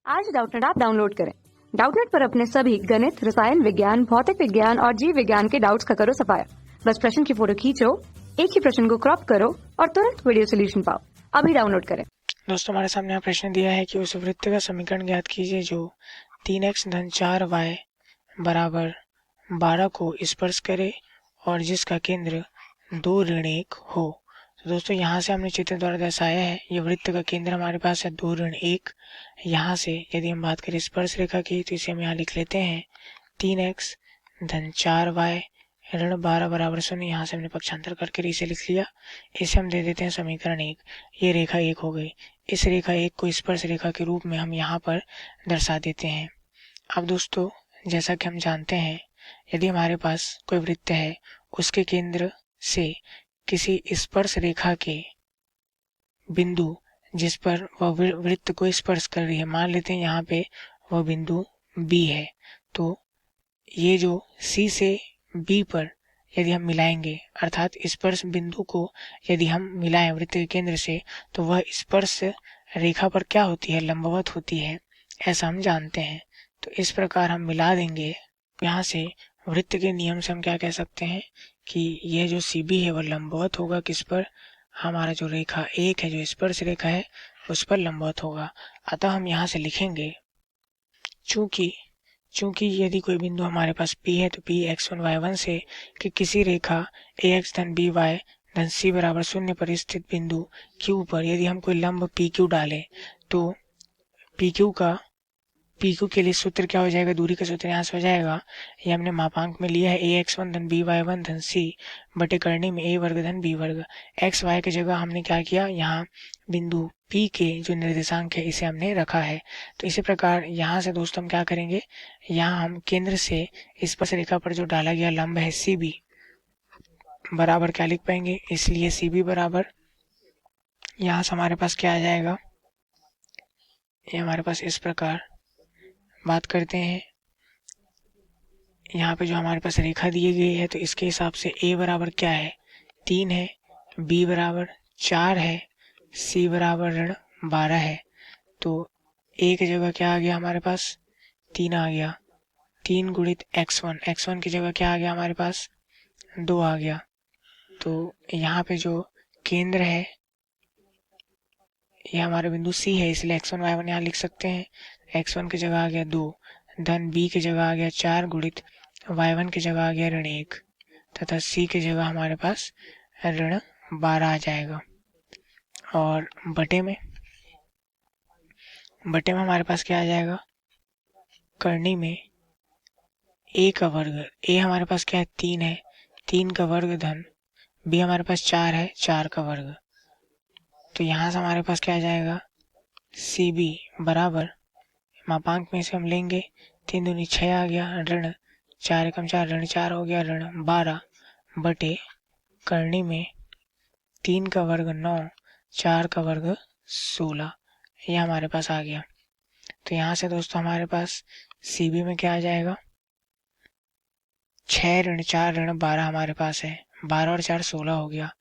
आज Doubtnut app download करें। Doubtnut पर अपने सभी गणित, रसायन विज्ञान, भौतिक विज्ञान और जीव विज्ञान के डाउट्स का करो सफाया। बस प्रश्न की फोटो खींचो, एक ही प्रश्न को क्रॉप करो और तुरंत वीडियो सोल्यूशन पाओ। अभी डाउनलोड करें। दोस्तों, हमारे सामने यहाँ प्रश्न दिया है कि उस वृत्त का समीकरण ज्ञात कीजिए जो 3x धन 4y बराबर 12 को स्पर्श करे और जिसका केंद्र 2 ऋण 1 हो। तो दोस्तों, यहाँ से हमने चित्र द्वारा दर्शाया है, ये वृत्त का केंद्र हमारे पास है 2 ऋण 1। यहाँ से यदि हम बात करें स्पर्श रेखा की तो इसे हम यहाँ लिख लेते हैं 3x धन 4y ऋण 12 बराबर 0। यहाँ से हमने पक्षांतर करके इसे लिख लिया। इसे हम दे देते हैं समीकरण 1। ये रेखा 1 हो गई। इस रेखा 1 को स्पर्श रेखा के रूप में हम यहाँ पर दर्शा देते हैं। अब दोस्तों, जैसा कि हम जानते हैं, यदि हमारे पास कोई वृत्त है, उसके केंद्र से किसी स्पर्श रेखा के बिंदु जिस पर वह वृत्त को स्पर्श कर रही है, मान लेते हैं यहाँ पे वह बिंदु B है, तो ये जो C से B पर यदि हम मिलाएंगे, अर्थात स्पर्श बिंदु को यदि हम मिलाएं वृत्त के केंद्र से, तो वह स्पर्श रेखा पर क्या होती है, लंबवत होती है, ऐसा हम जानते हैं। तो इस प्रकार हम मिला देंगे। यहाँ से वृत्त के नियम से हम क्या कह सकते हैं कि यह जो CB है वह लंबवत होगा किस पर, हमारा जो रेखा 1 है, जो स्पर्श रेखा है, उस पर लंबवत होगा। अतः हम यहाँ से लिखेंगे, चूंकि यदि कोई बिंदु हमारे पास P है तो P x1 y1 से कि किसी रेखा ax धन by धन c बराबर 0 पर स्थित बिंदु Q पर यदि हम कोई लंब PQ डालें, तो PQ के लिए सूत्र क्या हो जाएगा, दूरी का सूत्र यहाँ से हो जाएगा, ये हमने मापांक में लिया है ax1 धन by1 धन c बटे करने में a वर्ग धन b वर्ग। x y की जगह हमने क्या किया, यहाँ बिंदु P के जो निर्देशांक है इसे हमने रखा है। तो इसी प्रकार यहाँ से दोस्तों हम क्या करेंगे, यहाँ हम केंद्र से स्पर्श रेखा पर जो डाला गया लंब है CB बराबर क्या लिख पाएंगे, इसलिए CB बराबर यहाँ से हमारे पास क्या आ जाएगा, ये हमारे पास इस प्रकार बात करते हैं। यहाँ पे जो हमारे पास रेखा दी गई है, तो इसके हिसाब से A बराबर क्या है, 3 है, B बराबर 4 है, C बराबर ऋण 12 है। तो A की जगह क्या आ गया हमारे पास, 3 आ गया। 3 गुणित x1 की जगह क्या आ गया हमारे पास, 2 आ गया। तो यहाँ पे जो केंद्र है ये हमारे बिंदु C है, इसलिए x1 y1 यहाँ लिख सकते हैं। x1 की जगह आ गया 2 धन B की जगह आ गया 4 गुणित y1 की जगह आ गया ऋण 1 तथा C की जगह हमारे पास ऋण 12 आ जाएगा। और बटे में हमारे पास क्या आ जाएगा, करनी में A का वर्ग, A हमारे पास क्या है, 3 है, 3 का वर्ग धन B हमारे पास 4 है, 4 का वर्ग। तो यहाँ से हमारे पास क्या आ जाएगा, CB बराबर मापांक में से हम लेंगे, 3 दूनी 6 आ गया, ऋण 4 एकम 4 ऋण 4 हो गया, ऋण 12 बटे करनी में 3 का वर्ग 9, 4 का वर्ग 16, ये हमारे पास आ गया। तो यहाँ से दोस्तों हमारे पास CB में क्या आ जाएगा, 6 ऋण 4 ऋण 12 हमारे पास है, 12 और 4 16 हो गया।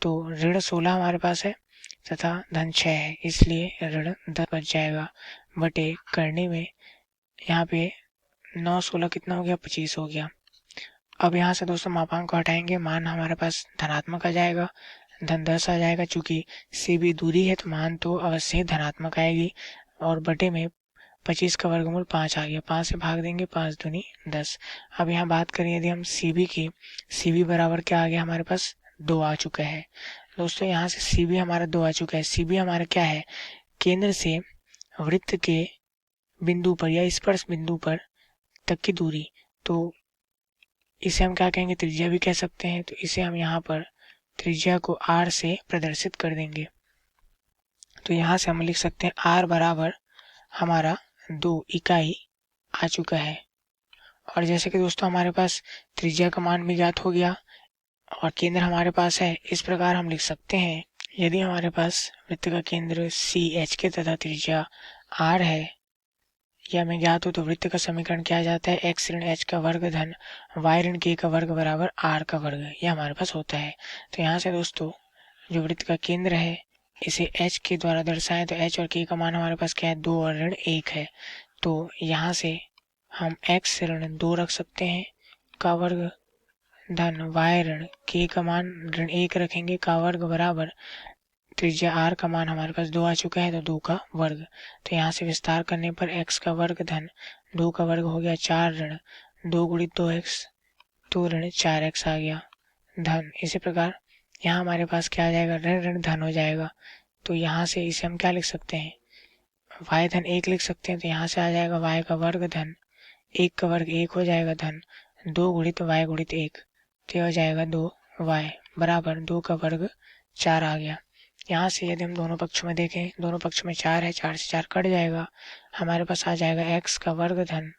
तो ऋण 16 हमारे पास है तथा धन 6 है, इसलिए ऋण 10 बच जाएगा बटे करने में यहाँ पे 9 16 कितना हो गया, 25 हो गया। अब यहाँ से दोस्तों मापांक को हटाएंगे, मान हमारे पास धनात्मक आ जाएगा, धन 10 आ जाएगा। चूंकि CB दूरी है तो मान तो अवश्य धनात्मक आएगी। और बटे में 25 का वर्गमूल 5 आ गया, 5 से भाग देंगे, 5 दूनी 10। अब यहाँ बात करें यदि हम CB की, CB बराबर क्या आ गया हमारे पास, 2 आ चुका है। दोस्तों यहाँ से CB हमारा 2 आ चुका है। CB हमारा क्या है, केंद्र से वृत्त के बिंदु पर या स्पर्श बिंदु पर तक की दूरी। तो इसे हम क्या कहेंगे, त्रिज्या भी कह सकते हैं। तो इसे हम यहाँ पर त्रिज्या को R से प्रदर्शित कर देंगे। तो यहाँ से हम लिख सकते हैं R बराबर हमारा 2 इकाई आ चुका है। और जैसे कि दोस्तों हमारे पास त्रिज्या का मान भी ज्ञात हो गया और केंद्र हमारे पास है, इस प्रकार हम लिख सकते हैं, यदि हमारे पास वृत्त का केंद्र CH के तथा त्रिज्या R है, यह हमें ज्ञात हो, तो वृत्त का समीकरण क्या आ जाता है, x ऋण h का वर्ग धन y ऋण k का वर्ग बराबर r का वर्ग, यह हमारे पास होता है। तो यहाँ से दोस्तों जो वृत्त का केंद्र है इसे h के द्वारा दर्शाएं तो h और k का मान हमारे पास क्या है, 2 और ऋण 1 है। तो यहाँ से हम x से ऋण 2 रख सकते हैं का वर्ग धन y ऋण k का मान ऋण 1 रखेंगे का वर्ग बराबर त्रिज्या r का मान हमारे पास 2 आ चुका है तो 2 का वर्ग। तो यहाँ से विस्तार करने पर x का वर्ग धन 2 का वर्ग हो गया 4 ऋण 2 गुणित 2x, 2 ऋण 4x आ गया धन। इसी प्रकार यहाँ हमारे पास क्या आ जाएगा, ऋण ऋण धन हो जाएगा। तो यहाँ से इसे हम क्या लिख सकते हैं, y धन 1 लिख सकते हैं। तो यहाँ से आ जाएगा y का वर्ग धन 1 का वर्ग 1 हो जाएगा धन 2 गुणित y गुणित 1, तो हो जाएगा 2y बराबर 2 का वर्ग 4 आ गया। यहाँ से यदि हम दोनों पक्षों में देखें, दोनों पक्ष में 4 है, 4 से 4 कट जाएगा, हमारे पास आ जाएगा x का वर्ग धन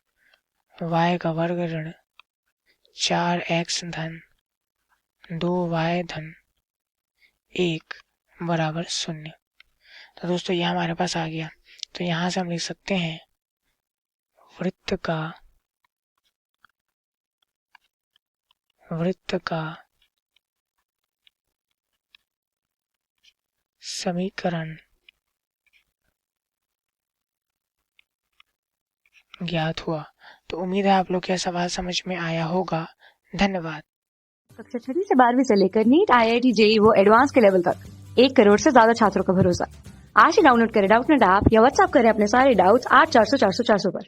y का वर्ग ऋण 4x धन 2y धन 1 बराबर 0। तो दोस्तों यह हमारे पास आ गया। तो यहाँ से हम लिख सकते हैं वृत्त का समीकरण ज्ञात हुआ। तो उम्मीद है आप लोग को यह सवाल समझ में आया होगा। धन्यवाद। कक्षा 6 से 12वीं से लेकर नीट, IIT, JEE वो एडवांस के लेवल तक 1 करोड़ से ज्यादा छात्रों का भरोसा। आज ही डाउनलोड करें डाउटनेट ऐप या व्हाट्सएप करें अपने सारे डाउट्स 8400 400 400 पर।